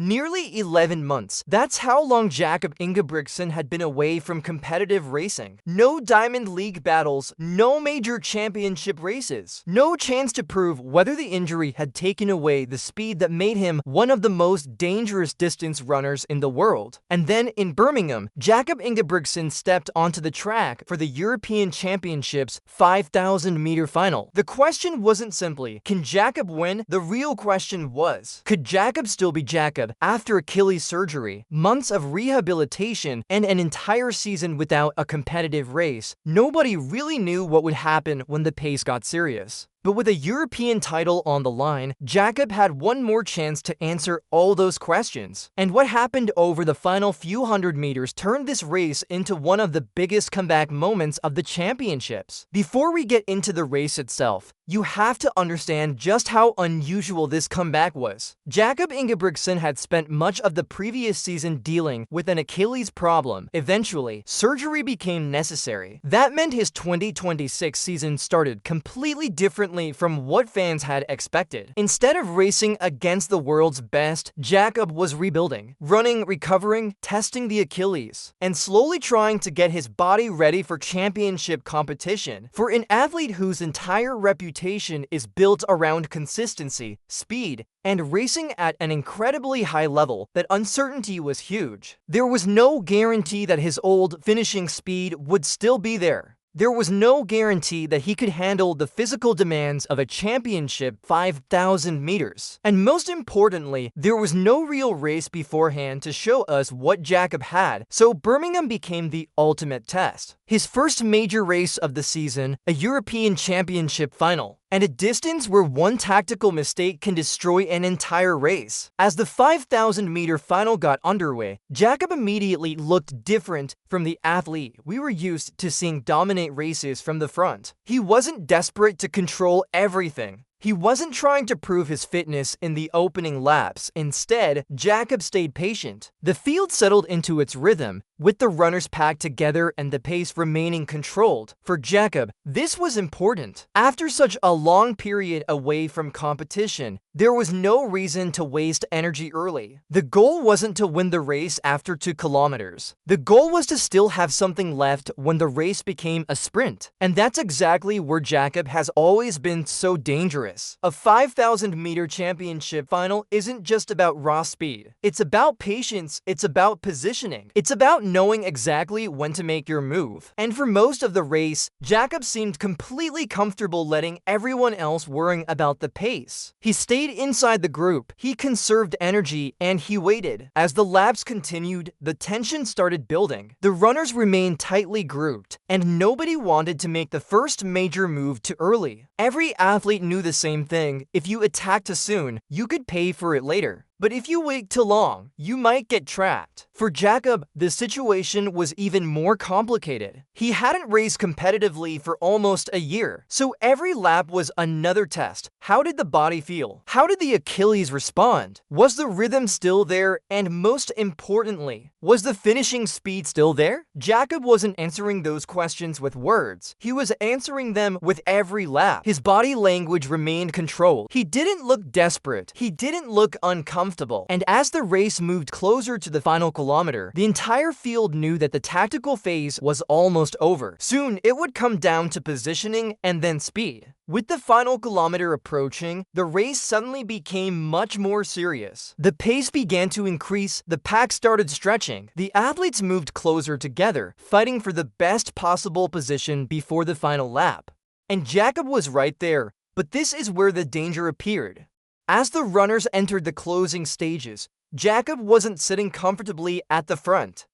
Nearly 11 months. That's how long Jakob Ingebrigtsen had been away from competitive racing. No Diamond League battles, no major championship races, no chance to prove whether the injury had taken away the speed that made him one of the most dangerous distance runners in the world. And then in Birmingham, Jakob Ingebrigtsen stepped onto the track for the European Championships 5,000-meter final. The question wasn't simply, can Jakob win? The real question was, could Jakob still be Jakob after Achilles surgery, months of rehabilitation, and an entire season without a competitive race? Nobody really knew what would happen when the pace got serious. But with a European title on the line, Jakob had one more chance to answer all those questions. And what happened over the final few hundred meters turned this race into one of the biggest comeback moments of the championships. Before we get into the race itself, you have to understand just how unusual this comeback was. Jakob Ingebrigtsen had spent much of the previous season dealing with an Achilles problem. Eventually, surgery became necessary. That meant his 2026 season started completely differently from what fans had expected. Instead of racing against the world's best, Jakob was rebuilding, running, recovering, testing the Achilles, and slowly trying to get his body ready for championship competition. For an athlete whose entire reputation is built around consistency, speed, and racing at an incredibly high level, that uncertainty was huge. There was no guarantee that his old finishing speed would still be there. There was no guarantee that he could handle the physical demands of a championship 5,000 meters. And most importantly, there was no real race beforehand to show us what Jakob had, so Birmingham became the ultimate test. His first major race of the season, a European Championship final, and a distance where one tactical mistake can destroy an entire race. As the 5,000-meter final got underway, Jakob immediately looked different from the athlete we were used to seeing dominate races from the front. He wasn't desperate to control everything. He wasn't trying to prove his fitness in the opening laps. Instead, Jakob stayed patient. The field settled into its rhythm, with the runners packed together and the pace remaining controlled. For Jakob, this was important. After such a long period away from competition, there was no reason to waste energy early. The goal wasn't to win the race after 2 kilometers. The goal was to still have something left when the race became a sprint. And that's exactly where Jakob has always been so dangerous. A 5,000-meter championship final isn't just about raw speed. It's about patience, it's about positioning, it's about knowing exactly when to make your move. And for most of the race, Jakob seemed completely comfortable letting everyone else worrying about the pace. He stayed inside the group, he conserved energy, and he waited. As the laps continued, the tension started building. The runners remained tightly grouped, and nobody wanted to make the first major move too early. Every athlete knew the same thing: if you attack too soon, you could pay for it later. But if you wait too long, you might get trapped. For Jakob, the situation was even more complicated. He hadn't raced competitively for almost a year, so every lap was another test. How did the body feel? How did the Achilles respond? Was the rhythm still there? And most importantly, was the finishing speed still there? Jakob wasn't answering those questions with words. He was answering them with every lap. His body language remained controlled. He didn't look desperate. He didn't look uncomfortable. And as the race moved closer to the final kilometer, the entire field knew that the tactical phase was almost over. Soon, it would come down to positioning and then speed. With the final kilometer approaching, the race suddenly became much more serious. The pace began to increase, the pack started stretching. The athletes moved closer together, fighting for the best possible position before the final lap. And Jakob was right there, but this is where the danger appeared. As the runners entered the closing stages, Jakob wasn't sitting comfortably at the front.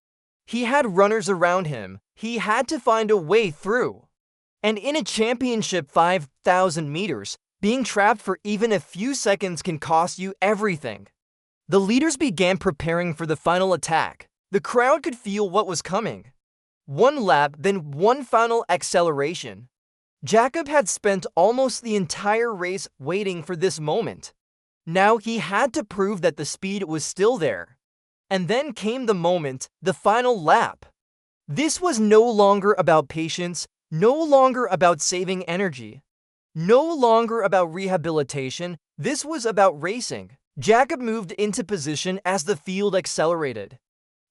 He had runners around him. He had to find a way through. And in a championship 5,000 meters, being trapped for even a few seconds can cost you everything. The leaders began preparing for the final attack. The crowd could feel what was coming. One lap, then one final acceleration. Jakob had spent almost the entire race waiting for this moment. Now he had to prove that the speed was still there. And then came the moment, the final lap. This was no longer about patience, no longer about saving energy, no longer about rehabilitation. This was about racing. Jakob moved into position as the field accelerated.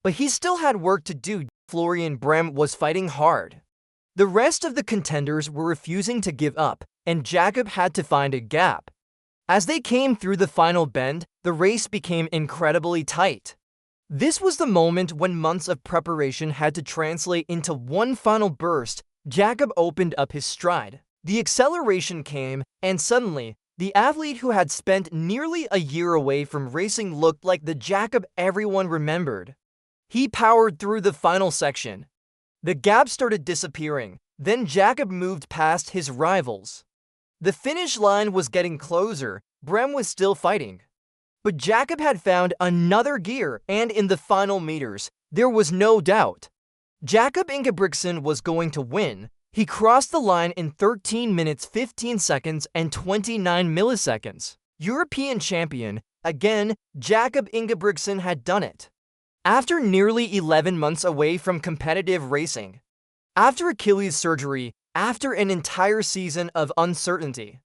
But he still had work to do. Florian Brem was fighting hard. The rest of the contenders were refusing to give up, and Jakob had to find a gap. As they came through the final bend, the race became incredibly tight. This was the moment when months of preparation had to translate into one final burst. Jakob opened up his stride. The acceleration came, and suddenly, the athlete who had spent nearly a year away from racing looked like the Jakob everyone remembered. He powered through the final section. The gap started disappearing, then Jakob moved past his rivals. The finish line was getting closer. Brem was still fighting. But Jakob had found another gear, and in the final meters, there was no doubt. Jakob Ingebrigtsen was going to win. He crossed the line in 13 minutes 15 seconds and 29 milliseconds. European champion, again, Jakob Ingebrigtsen had done it. After nearly 11 months away from competitive racing, after Achilles surgery, after an entire season of uncertainty,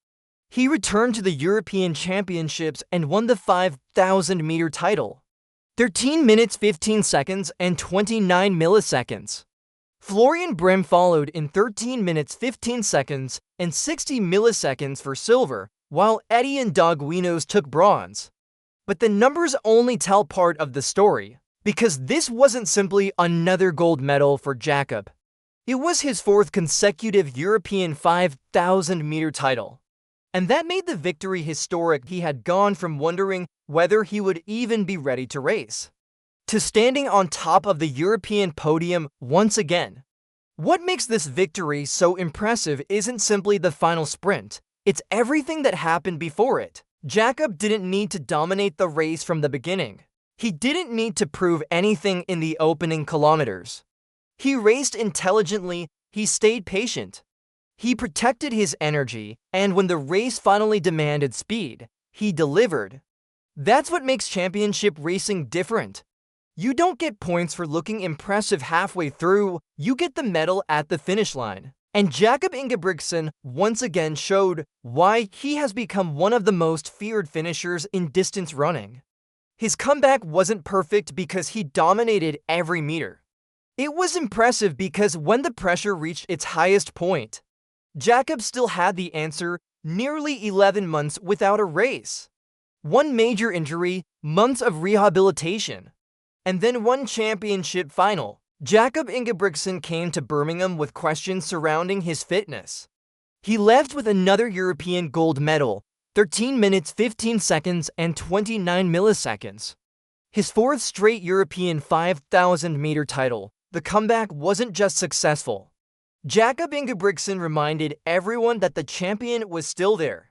he returned to the European Championships and won the 5,000-meter title. 13 minutes 15 seconds and 29 milliseconds. Florian Brem followed in 13 minutes 15 seconds and 60 milliseconds for silver, while Eddie and Dogwinos took bronze. But the numbers only tell part of the story, because this wasn't simply another gold medal for Jakob. It was his fourth consecutive European 5,000-meter title. And that made the victory historic. He had gone from wondering whether he would even be ready to race, to standing on top of the European podium once again. What makes this victory so impressive isn't simply the final sprint, it's everything that happened before it. Jakob didn't need to dominate the race from the beginning. He didn't need to prove anything in the opening kilometers. He raced intelligently, he stayed patient. He protected his energy, and when the race finally demanded speed, he delivered. That's what makes championship racing different. You don't get points for looking impressive halfway through, you get the medal at the finish line. And Jakob Ingebrigtsen once again showed why he has become one of the most feared finishers in distance running. His comeback wasn't perfect because he dominated every meter. It was impressive because when the pressure reached its highest point, Jakob still had the answer: nearly 11 months without a race. One major injury, months of rehabilitation, and then one championship final. Jakob Ingebrigtsen came to Birmingham with questions surrounding his fitness. He left with another European gold medal, 13 minutes 15 seconds and 29 milliseconds. His fourth straight European 5,000-meter title. The comeback wasn't just successful. Jakob Ingebrigtsen reminded everyone that the champion was still there.